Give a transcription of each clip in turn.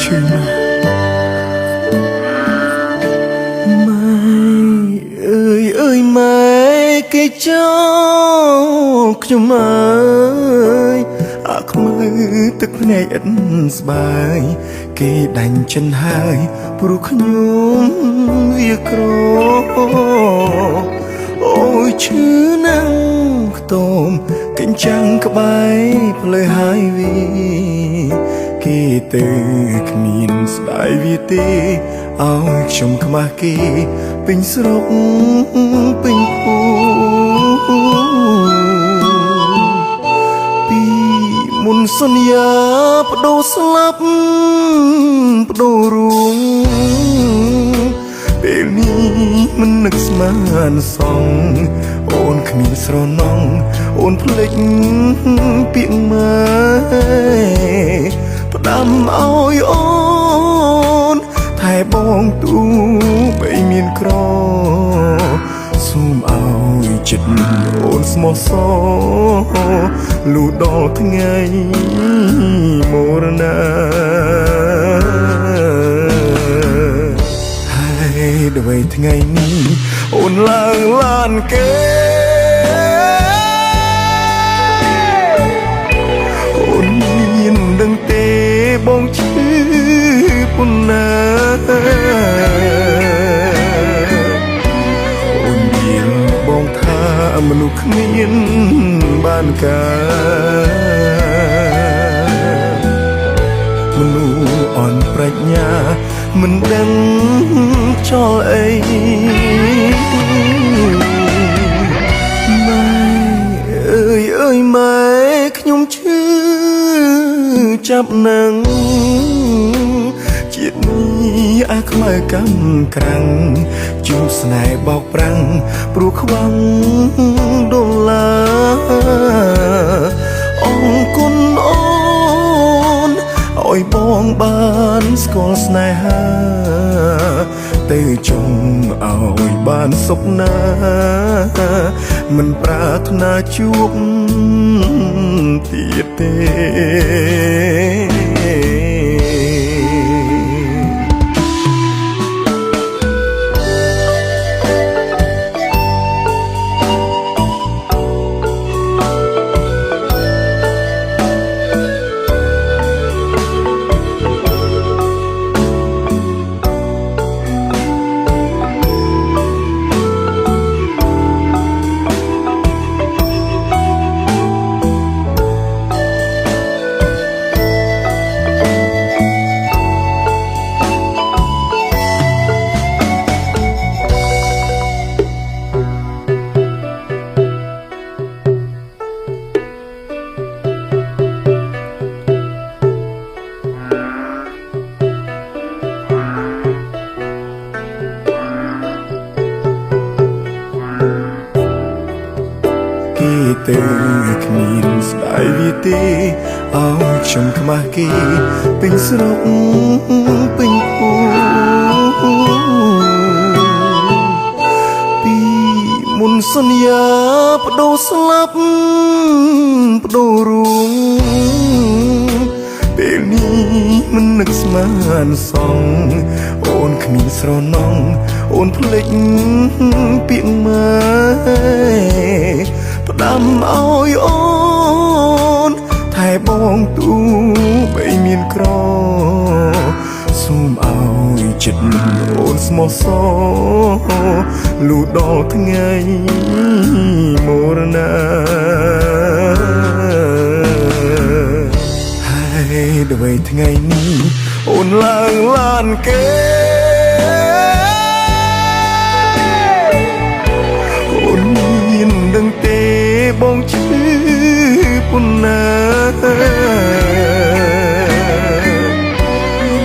ឈឺណាស់ម៉ែអើយម៉ែគេចោលខ្ញុំអើយអាខ្មៅទឹកភ្នែកឥតស្បាយ គេដាញ់ចិនហើយព្រោះខ្ញុំវាក្រអូយឈឺណាស់ខ្ទមកញ្ចាំងក្បែរផ្លូវហើយវាគេទៅគ្មានស្ដាយវាទេឲ្យខ្ញុំខ្មាស់គេពេញស្រុកពេញភូពីមុនសន្យាបដូរស្លាប់បដូររួងពេលនេះមិននឹកស្មានសងអូនគ្មានស្រណងអូនភ្លេចពាក្យម៉ែផ្ដាំឲ្យអូនថែបងទូបីមានក្រសូមឲ្យចិត្តអូនស្មោះសរលូដល់ថ្ងៃមរណាហើយដើម្បីថ្ងៃនេះអូនឡើងឡានគេអូនមានដឹងទេបងឈឺប៉ុណ្ណាអូនយល់បងថាមនុស្សគ្មានបានការមនុស្សអន់ប្រាជ្ញាមិនដឹងចោលអីម៉ែអើយម៉ែខ្ញុំឈឺចាប់នឹងជាតិនេះអាខ្មៅកម្មក្រាំងជួបស្នេហ៍បោកប្រាំងព្រោះខ្វាំងដុល្លារអរគុណអូនឲ្យបងបានស្គាល់ស្នេហាទៅចង់ឲ្យបានសុខណាមិនប្រាថ្នាជួបទៀតទេទៅគ្មានស្ដាយវាទេឲ្យខ្ញុំខ្មាស់គេពេញស្រុកពេញភូពីមុនសន្យាបដូរស្លាប់បដូររួងពេលនេះមិននឹកស្មានសងអូនគ្មានស្រណងអូនភ្លេចពាក្យម៉ែផ្ដាំឲ្យអូនថែបងទូបីមានក្រសូមឲ្យចិត្តអូនស្មោះសរលូដល់ថ្ងៃមរណាហើយដើម្បីថ្ងៃនេះអូនឡើងឡានគេអូនមានដឹងទេបងឈឺប៉ុណ្ណា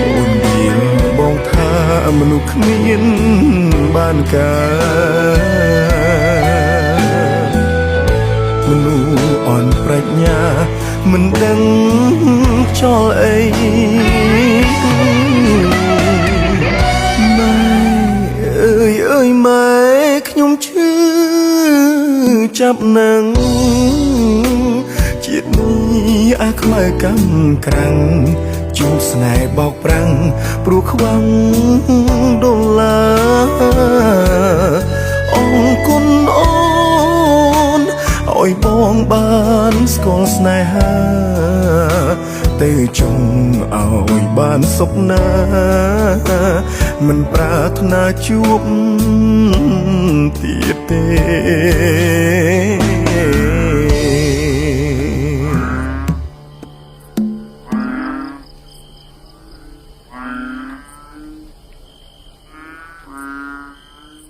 អូនយល់បងថាមនុស្សគ្មានបានការមនុស្សអន់ប្រាជ្ញាមិនដឹងចោលអីម៉ែអើយម៉ែខ្ញុំឈឺចាប់នឹងជាតិនេះអាខ្មៅកម្មក្រាំង ជួបស្នេហ៍បោកប្រាំងព្រោះខ្វាំងដុល្លារអរគុណអូនឲ្យបងបានស្គាល់ស្នេហាទៅចង់ឲ្យបានសុខណាមិនប្រាថ្នាជួបទៀតទេ